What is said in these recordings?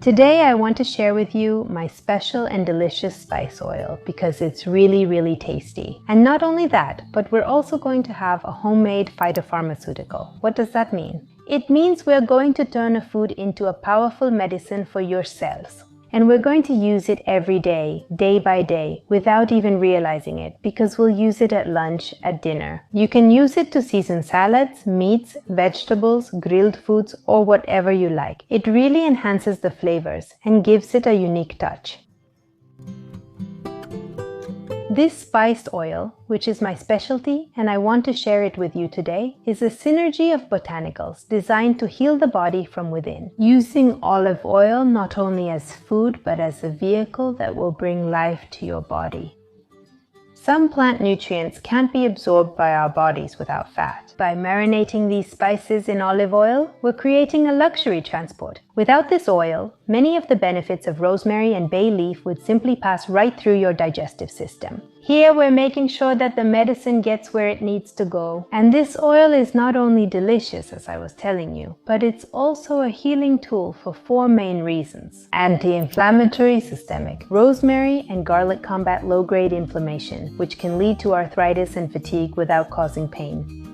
Today I want to share with you my special and delicious spice oil because it's really tasty. And not only that, but we're also going to have a homemade phytopharmaceutical. What does that mean? It means we're going to turn a food into a powerful medicine for your cells. And we're going to use it every day by day, without even realizing it, because we'll use it at lunch, at dinner. You can use it to season salads, meats, vegetables, grilled foods, or whatever you like. It really enhances the flavors and gives it a unique touch. This spiced oil, which is my specialty and I want to share it with you today, is a synergy of botanicals designed to heal the body from within, using olive oil not only as food but as a vehicle that will bring life to your body. Some plant nutrients can't be absorbed by our bodies without fat. By marinating these spices in olive oil, we're creating a luxury transport. Without this oil, many of the benefits of rosemary and bay leaf would simply pass right through your digestive system. Here we're making sure that the medicine gets where it needs to go. And this oil is not only delicious, as I was telling you, but it's also a healing tool for 4 main reasons. Anti-inflammatory, systemic. Rosemary and garlic combat low-grade inflammation, which can lead to arthritis and fatigue without causing pain.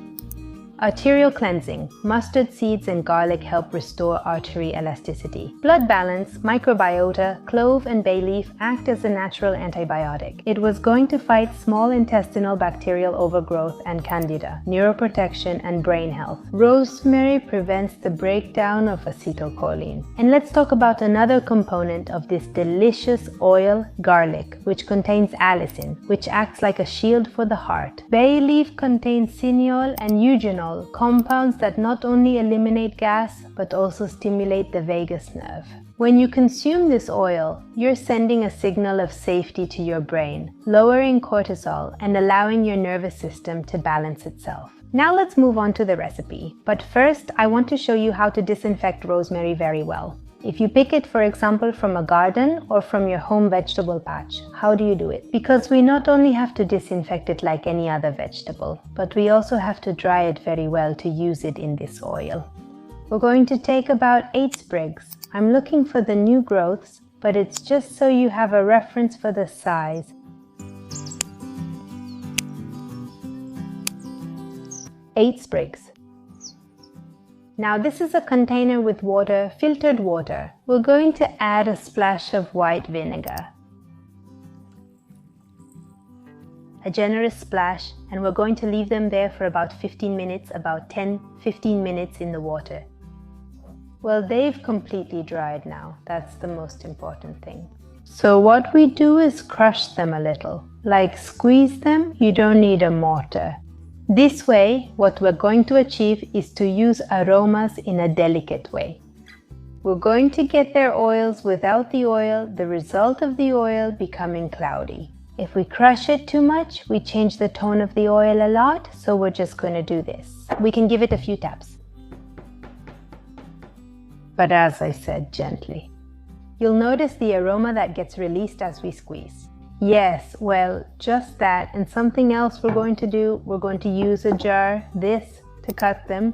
Arterial cleansing. Mustard seeds and garlic help restore artery elasticity. Blood balance, microbiota, clove and bay leaf act as a natural antibiotic. It was going to fight small intestinal bacterial overgrowth and candida, neuroprotection and brain health. Rosemary prevents the breakdown of acetylcholine. And let's talk about another component of this delicious oil, garlic, which contains allicin, which acts like a shield for the heart. Bay leaf contains cineol and eugenol, compounds that not only eliminate gas but also stimulate the vagus nerve. When you consume this oil, you're sending a signal of safety to your brain, lowering cortisol and allowing your nervous system to balance itself. Now let's move on to the recipe. But first, I want to show you how to disinfect rosemary very well. If you pick it, for example, from a garden or from your home vegetable patch, how do you do it? Because we not only have to disinfect it like any other vegetable, but we also have to dry it very well to use it in this oil. We're going to take about 8 sprigs. I'm looking for the new growths, but it's just so you have a reference for the size. 8 sprigs. Now this is a container with water, filtered water. We're going to add a splash of white vinegar. A generous splash, and we're going to leave them there for about 15 minutes, about 10-15 minutes in the water. Well, they've completely dried now. That's the most important thing. So what we do is crush them a little. Like squeeze them, you don't need a mortar. This way, what we're going to achieve is to use aromas in a delicate way. We're going to get their oils without the oil, the result of the oil becoming cloudy. If we crush it too much, we change the tone of the oil a lot, so we're just going to do this. We can give it a few taps. But as I said, gently. You'll notice the aroma that gets released as we squeeze. Yes, well, just that, and something else we're going to do, we're going to use a jar, this, to cut them.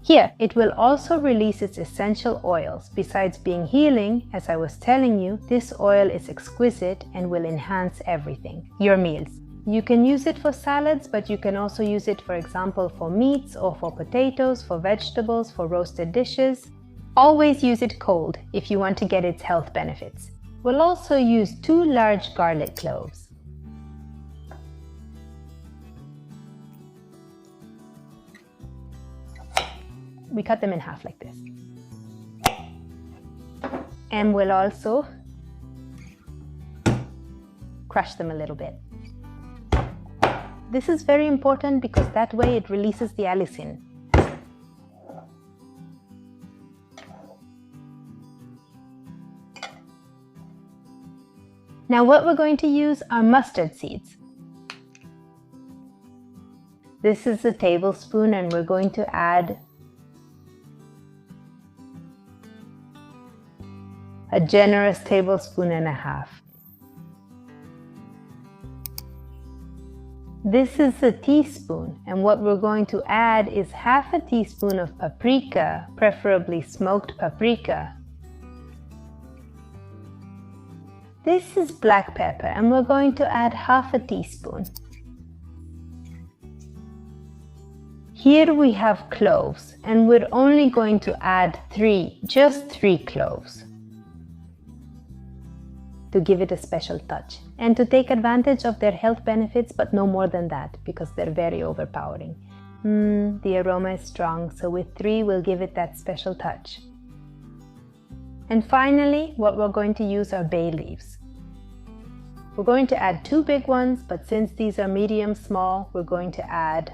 Here, it will also release its essential oils. Besides being healing, as I was telling you, this oil is exquisite and will enhance everything. Your meals. You can use it for salads, but you can also use it, for example, for meats or for potatoes, for vegetables, for roasted dishes. Always use it cold if you want to get its health benefits. We'll also use 2 large garlic cloves. We cut them in half like this. And we'll also crush them a little bit. This is very important because that way it releases the allicin. Now what we're going to use are mustard seeds. This is a tablespoon and we're going to add a generous tablespoon and a half. This is a teaspoon, and what we're going to add is half a teaspoon of paprika, preferably smoked paprika. This is black pepper and we're going to add half a teaspoon. Here we have cloves and we're only going to add just three cloves to give it a special touch and to take advantage of their health benefits, but no more than that because they're very overpowering. The aroma is strong, so with 3 we'll give it that special touch. And finally, what we're going to use are bay leaves. We're going to add 2 big ones, but since these are medium small, we're going to add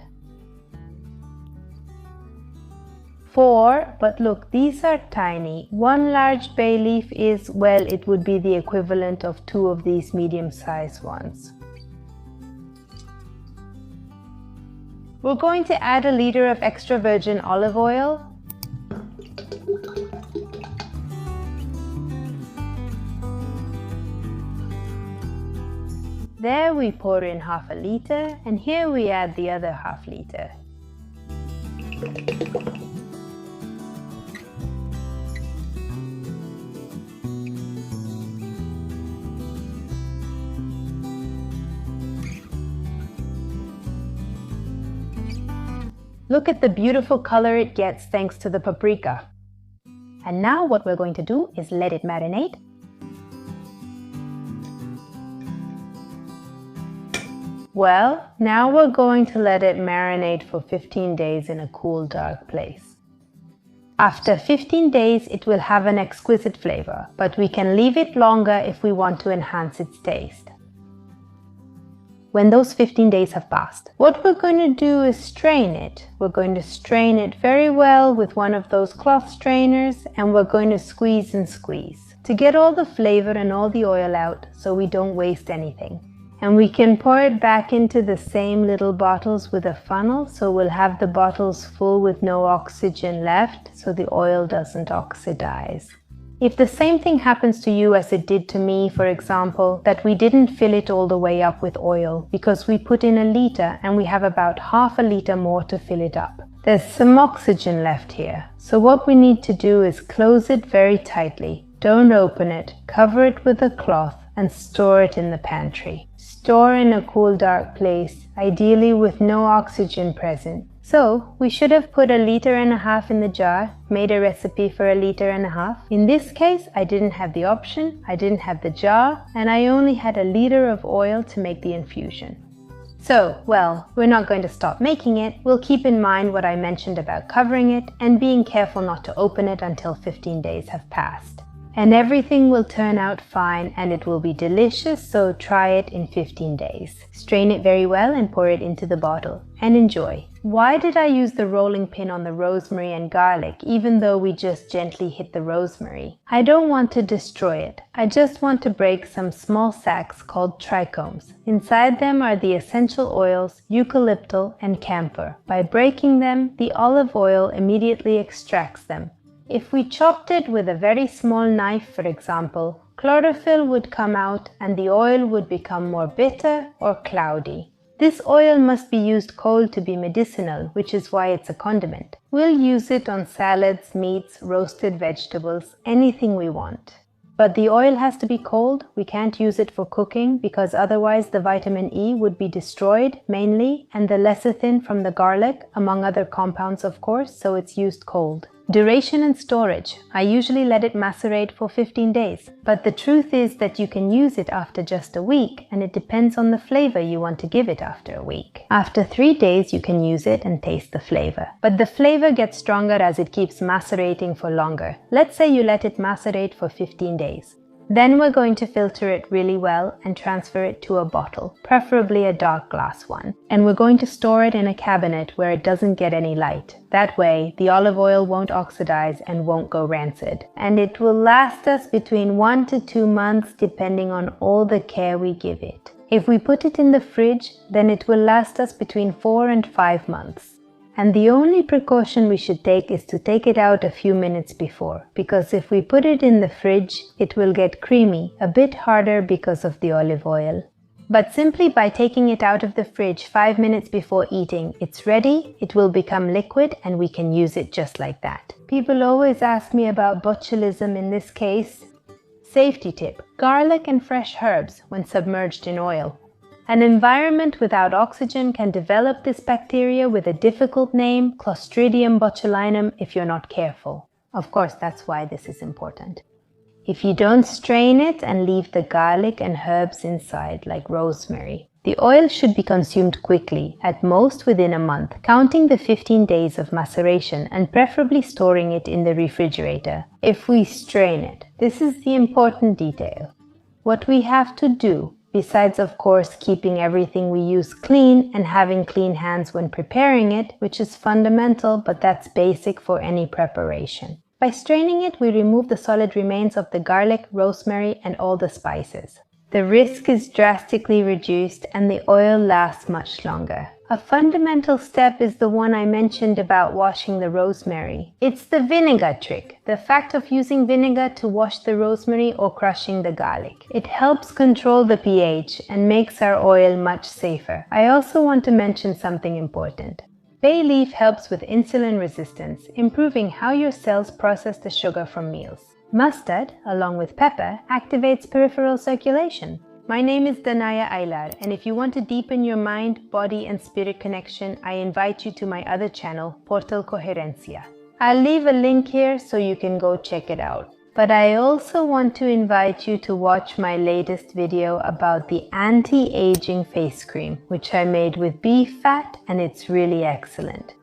4, but look, these are tiny. 1 large bay leaf is, well, it would be the equivalent of 2 of these medium-sized ones. We're going to add 1 liter of extra virgin olive oil. There we pour in half a liter, and here we add the other half liter. Look at the beautiful color it gets thanks to the paprika. And now what we're going to do is let it marinate. Well, now we're going to let it marinate for 15 days in a cool, dark place. After 15 days, it will have an exquisite flavor, but we can leave it longer if we want to enhance its taste. When those 15 days have passed, what we're going to do is strain it. We're going to strain it very well with one of those cloth strainers, and we're going to squeeze and squeeze to get all the flavor and all the oil out so we don't waste anything. And we can pour it back into the same little bottles with a funnel, so we'll have the bottles full with no oxygen left so the oil doesn't oxidize. If the same thing happens to you as it did to me, for example, that we didn't fill it all the way up with oil because we put in 1 liter and we have about half a liter more to fill it up, there's some oxygen left here. So what we need to do is close it very tightly. Don't open it, cover it with a cloth and store it in the pantry. Store in a cool, dark place, ideally with no oxygen present. So we should have put 1.5 liters in the jar, made a recipe for 1.5 liters. In this case, I didn't have the option, I didn't have the jar, and I only had 1 liter of oil to make the infusion. So, well, we're not going to stop making it. We'll keep in mind what I mentioned about covering it and being careful not to open it until 15 days have passed. And everything will turn out fine and it will be delicious, so try it in 15 days. Strain it very well and pour it into the bottle and enjoy. Why did I use the rolling pin on the rosemary and garlic even though we just gently hit the rosemary? I don't want to destroy it. I just want to break some small sacs called trichomes. Inside them are the essential oils, eucalyptal and camphor. By breaking them, the olive oil immediately extracts them. If we chopped it with a very small knife, for example, chlorophyll would come out and the oil would become more bitter or cloudy. This oil must be used cold to be medicinal, which is why it's a condiment. We'll use it on salads, meats, roasted vegetables, anything we want. But the oil has to be cold. We can't use it for cooking because otherwise the vitamin E would be destroyed mainly, and the lecithin from the garlic, among other compounds of course, so it's used cold. Duration and storage. I usually let it macerate for 15 days, but the truth is that you can use it after just a week, and it depends on the flavor you want to give it after a week. After 3 days you can use it and taste the flavor, but the flavor gets stronger as it keeps macerating for longer. Let's say you let it macerate for 15 days. Then we're going to filter it really well and transfer it to a bottle, preferably a dark glass one. And we're going to store it in a cabinet where it doesn't get any light. That way, the olive oil won't oxidize and won't go rancid. And it will last us between 1 to 2 months depending on all the care we give it. If we put it in the fridge, then it will last us between 4 and 5 months. And the only precaution we should take is to take it out a few minutes before, because if we put it in the fridge, it will get creamy, a bit harder because of the olive oil. But simply by taking it out of the fridge 5 minutes before eating, it's ready, it will become liquid, and we can use it just like that. People always ask me about botulism in this case. Safety tip: garlic and fresh herbs when submerged in oil. An environment without oxygen can develop this bacteria with a difficult name, Clostridium botulinum, if you're not careful. Of course, that's why this is important. If you don't strain it and leave the garlic and herbs inside, like rosemary, the oil should be consumed quickly, at most within a month, counting the 15 days of maceration and preferably storing it in the refrigerator. If we strain it, this is the important detail. What we have to do, besides of course keeping everything we use clean and having clean hands when preparing it, which is fundamental but that's basic for any preparation. By straining it, we remove the solid remains of the garlic, rosemary, and all the spices. The risk is drastically reduced and the oil lasts much longer. A fundamental step is the one I mentioned about washing the rosemary. It's the vinegar trick, the fact of using vinegar to wash the rosemary or crushing the garlic. It helps control the pH and makes our oil much safer. I also want to mention something important. Bay leaf helps with insulin resistance, improving how your cells process the sugar from meals. Mustard, along with pepper, activates peripheral circulation. My name is Danaya Aylar, and if you want to deepen your mind, body and spirit connection, I invite you to my other channel, Portal Coherencia. I'll leave a link here so you can go check it out. But I also want to invite you to watch my latest video about the anti-aging face cream, which I made with beef fat, and it's really excellent.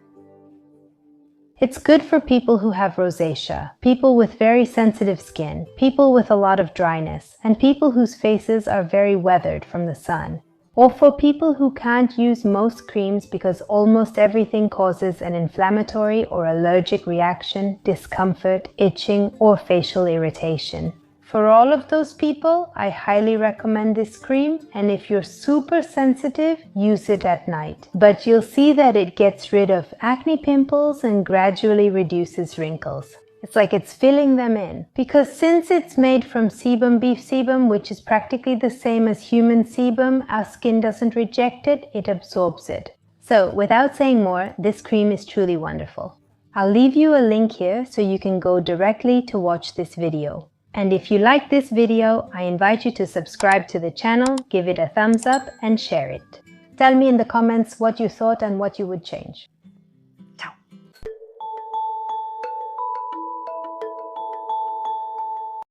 It's good for people who have rosacea, people with very sensitive skin, people with a lot of dryness, and people whose faces are very weathered from the sun. Or for people who can't use most creams because almost everything causes an inflammatory or allergic reaction, discomfort, itching, or facial irritation. For all of those people, I highly recommend this cream, and if you're super sensitive, use it at night. But you'll see that it gets rid of acne pimples and gradually reduces wrinkles. It's like it's filling them in. Because since it's made from sebum, beef sebum, which is practically the same as human sebum, our skin doesn't reject it, it absorbs it. So without saying more, this cream is truly wonderful. I'll leave you a link here so you can go directly to watch this video. And if you like this video, I invite you to subscribe to the channel, give it a thumbs up and share it. Tell me in the comments what you thought and what you would change.